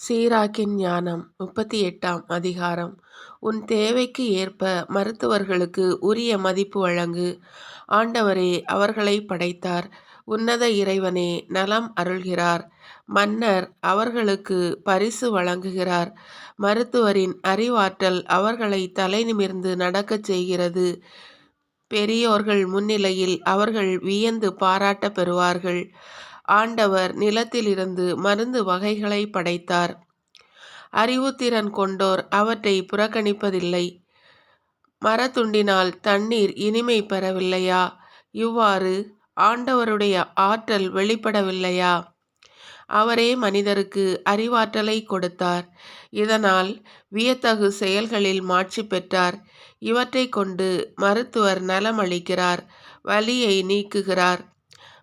சீராக்கின் ஞானம் 38ஆம் அதிகாரம். உன் தேவைக்கு ஏற்ப மருத்துவர்களுக்கு உரிய மதிப்பு வழங்கு. ஆண்டவரே அவர்களைப் படைத்தார். உன்னத இறைவனே நலம் அருள்கிறார். மன்னர் அவர்களுக்கு பரிசு வழங்குகிறார். மருத்துவரின் அறிவாற்றல் அவர்களை தலைநிமிர்ந்து நடக்கச் செய்கிறது. பெரியோர்கள் முன்னிலையில் அவர்கள் வியந்து பாராட்டப் பெறுவார்கள். ஆண்டவர் நிலத்திலிருந்து மருந்து வகைகளை படைத்தார். அறிவுத்திறன் கொண்டோர் அவற்றை புறக்கணிப்பதில்லை. மரத்துண்டினால் தண்ணீர் இனிமை பெறவில்லையா? இவ்வாறு ஆண்டவருடைய ஆற்றல் வெளிப்படவில்லையா? அவரே மனிதருக்கு அறிவாற்றலை கொடுத்தார். இதனால் வியத்தகு செயல்களில் மாட்சி பெற்றார். இவற்றை கொண்டு மருத்துவர் நலமளிக்கிறார், வலியை நீக்குகிறார்.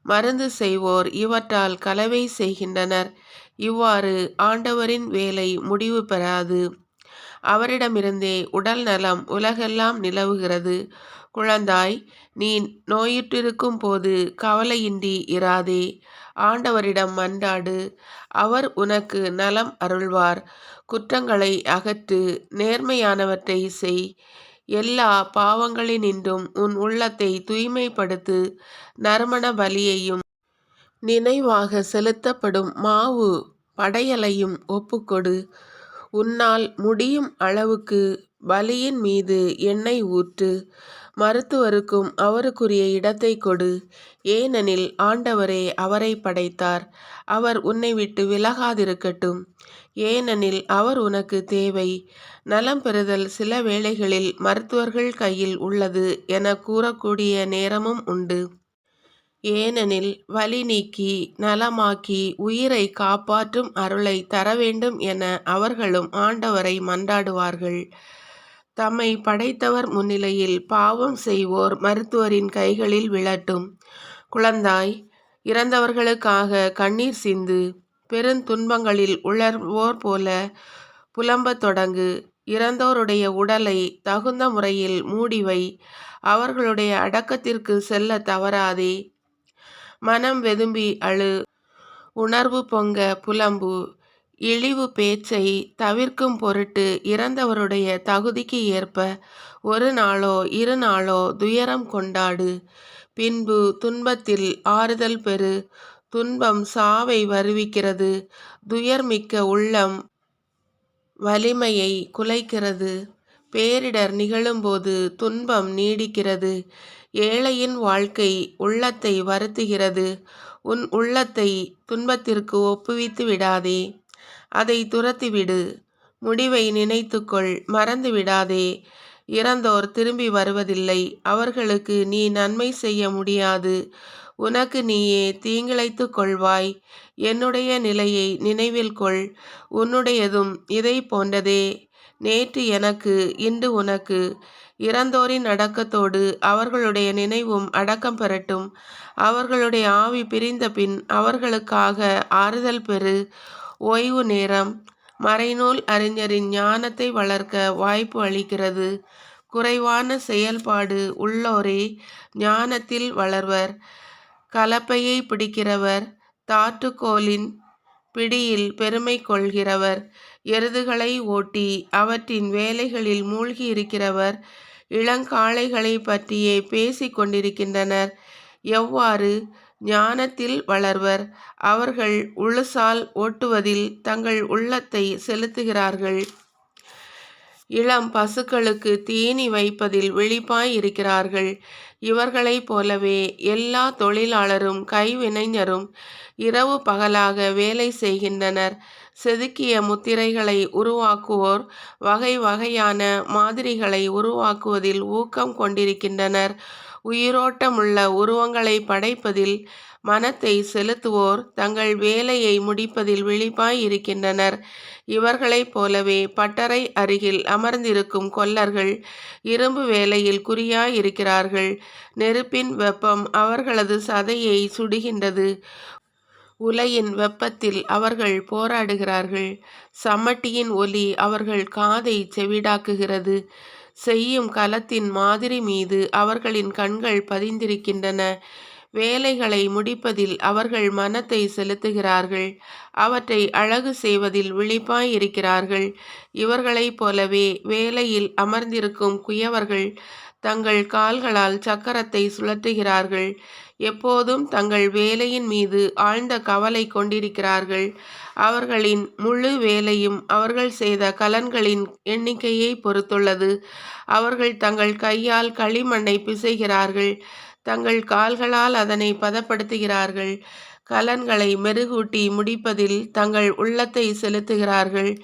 மருந்து செய்வோர் இவற்றால் கலவை செய்கின்றனர். இவ்வாறு ஆண்டவரின் வேலை முடிவு பெறாது. அவரிடமிருந்தே உடல் நலம் உலகெல்லாம் நிலவுகிறது. குழந்தாய், நீ நோயுற்றிருக்கும் போது கவலையின்றி இராதே. ஆண்டவரிடம் மன்றாடு, அவர் உனக்கு நலம் அருள்வார். குற்றங்களை அகற்று, நேர்மையானவற்றை செய். எல்லா பாவங்களினின்றும் உன் உள்ளத்தை தூய்மைப்படுத்து. நறுமண பலியையும் நினைவாக செலுத்தப்படும் மாவு படையலையும் ஒப்புக்கொடு. உன்னால் முடியும் அளவுக்கு பலியின் மீது எண்ணெய் ஊற்று. மருத்துவருக்கும் அவருக்குரிய இடத்தை கொடு. ஏனெனில் ஆண்டவரே அவரை படைத்தார். அவர் உன்னை விட்டு விலகாதிருக்கட்டும். ஏனெனில் அவர் உனக்கு தேவை. நலம் பெறுதல் சில வேளைகளில் மருத்துவர்கள் கையில் உள்ளது என கூறக்கூடிய நேரமும் உண்டு. ஏனெனில் வலி நீக்கி நலமாக்கி உயிரை காப்பாற்றும் அருளை தர வேண்டும் என அவர்களும் ஆண்டவரை மன்றாடுவார்கள். தம்மை படைத்தவர் முன்னிலையில் பாவம் செய்வோர் மருத்துவரின் கைகளில் விழட்டும். குழந்தாய், இறந்தவர்களுக்காக கண்ணீர் சிந்து. பெருந்துன்பங்களில் உழல்வோர் போல புலம்பத் தொடங்கு. இறந்தோருடைய உடலை தகுந்த முறையில் மூடிவை. அவர்களுடைய அடக்கத்திற்கு செல்ல தவறாதே. மனம் வெதும்பி அழு, உணர்வு பொங்க புலம்பு. இழிவு பேச்சை தவிர்க்கும் பொருட்டு இறந்தவருடைய தகுதிக்கு ஏற்ப ஒரு நாளோ 2 நாளோ துயரம் கொண்டாடு. பின்பு துன்பத்தில் ஆறுதல் பெறு. துன்பம் சாவை வருவிக்கிறது. துயர்மிக்க உள்ளம் வலிமையை குலைக்கிறது. பேரிடர் நிகழும்போது துன்பம் நீடிக்கிறது. ஏழையின் வாழ்க்கை உள்ளத்தை வருத்துகிறது. உன் உள்ளத்தை துன்பத்திற்கு ஒப்புவித்து விடாதே. அதை துரத்திவிடு. முடிவை நினைத்துக்கொள், மறந்து விடாதே. இறந்தோர் திரும்பி வருவதில்லை. அவர்களுக்கு நீ நன்மை செய்ய முடியாது. உனக்கு நீயே தீங்கிழைத்து கொள்வாய். என்னுடைய நிலையை நினைவில் கொள். உன்னுடையதும் இதை போன்றதே. நேற்று எனக்கு, இன்று உனக்கு. இறந்தோரின் அடக்கத்தோடு அவர்களுடைய நினைவும் அடக்கம் பெறட்டும். அவர்களுடைய ஆவி பிரிந்த பின் அவர்களுக்காக ஆறுதல் பெறு. ஓய்வு நேரம் மறைநூல் அறிஞரின் ஞானத்தை வளர்க்க வாய்ப்பு அளிக்கிறது. குறைவான செயல்பாடு உள்ளோரே ஞானத்தில் வளர்வர். கலப்பையை பிடிக்கிறவர், தாற்றுக்கோலின் பிடியில் பெருமை கொள்கிறவர், எருதுகளை ஓட்டி அவற்றின் வேலைகளில் மூழ்கி இருக்கிறவர் இளங்காளைகளை பற்றியே பேசிக் கொண்டிருக்கின்றனர். எவ்வாறு ஞானத்தில் வளர்வர்? அவர்கள் உழுசால் ஓட்டுவதில் தங்கள் உள்ளத்தை செலுத்துகிறார்கள். இளம் பசுக்களுக்கு தீனி வைப்பதில் விழிப்பாய் இருக்கிறார்கள். இவர்களைப் போலவே எல்லா தொழிலாளரும் கைவினைஞரும் இரவு பகலாக வேலை செய்கின்றனர். செதுக்கிய முத்திரைகளை உருவாக்குவோர் வகை வகையான மாதிரிகளை உருவாக்குவதில் ஊக்கம் கொண்டிருக்கின்றனர். உயிரோட்டமுள்ள உருவங்களை படைப்பதில் மனத்தை செலுத்துவோர் தங்கள் வேலையை முடிப்பதில் விழிப்பாய் இருக்கின்றனர். இவர்களைப் போலவே பட்டறை அருகில் அமர்ந்திருக்கும் கொல்லர்கள் இரும்பு வேலையில் குறியாய் இருக்கிறார்கள். நெருப்பின் வெப்பம் அவர்களது சதையை சுடுகின்றது. உலையின் வெப்பத்தில் அவர்கள் போராடுகிறார்கள். சம்மட்டியின் ஒலி அவர்கள் காதை செவிடாக்குகிறது. செய்யும் கலத்தின் மாதிரி மீது அவர்களின் கண்கள் பதிந்திருக்கின்றன. வேலைகளை முடிப்பதில் அவர்கள் மனத்தை செலுத்துகிறார்கள். அவற்றை அழகு செய்வதில் விழிப்பாய் இருக்கிறார்கள். இவர்களைப் போலவே வேலையில் அமர்ந்திருக்கும் குயவர்கள் தங்கள் கால்களால் சக்கரத்தை சுழற்றுகிறார்கள். எப்போதும் தங்கள் வேலையின் மீது ஆழ்ந்த கவலை கொண்டிருக்கிறார்கள். அவர்களின் முழு வேலையும் அவர்கள் செய்த கலன்களின் எண்ணிக்கையை பொறுத்துள்ளது. அவர்கள் தங்கள் கையால் களிமண்ணை பிசைகிறார்கள். தங்கள் கால்களால் அதனை பதப்படுத்துகிறார்கள். கலன்களை மெருகூட்டி முடிப்பதில் தங்கள் உள்ளத்தை செலுத்துகிறார்கள்.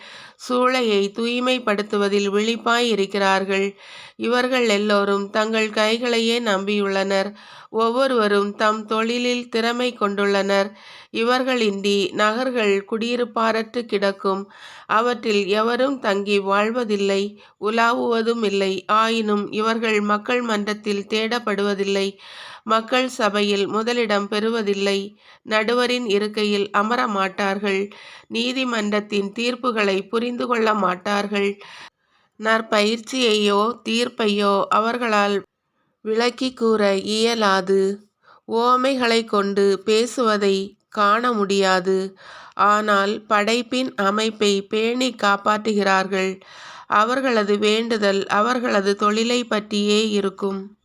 சூளையை தூய்மைப்படுத்துவதில் விழிப்பாய் இருக்கிறார்கள். இவர்கள் எல்லோரும் தங்கள் கைகளையே நம்பியுள்ளனர். ஒவ்வொருவரும் தம் தொழிலில் திறமை கொண்டுள்ளனர். இவர்களின்றி நகர்கள் குடியிருப்பாரற்று கிடக்கும். அவற்றில் எவரும் தங்கி வாழ்வதில்லை, உலாவுவதும் இல்லை. ஆயினும் இவர்கள் மக்கள் மன்றத்தில் தேடப்படுவதில்லை, மக்கள் சபையில் முதலிடம் பெறுவதில்லை, நடுவரின் இருக்கையில் அமர மாட்டார்கள், நீதிமன்றத்தின் தீர்ப்புகளை புரிந்து கொள்ள மாட்டார்கள். நற்பயிற்சியையோ தீர்ப்பையோ அவர்களால் விளக்கிக் கூற இயலாது. உவமைகளைக் கொண்டு பேசுவதை காண முடியாது. ஆனால் படைப்பின் அமைப்பை பேணிக் காப்பாற்றுகிறார்கள். அவர்களது வேண்டுதல் அவர்களது தொழிலை பற்றியே இருக்கும்.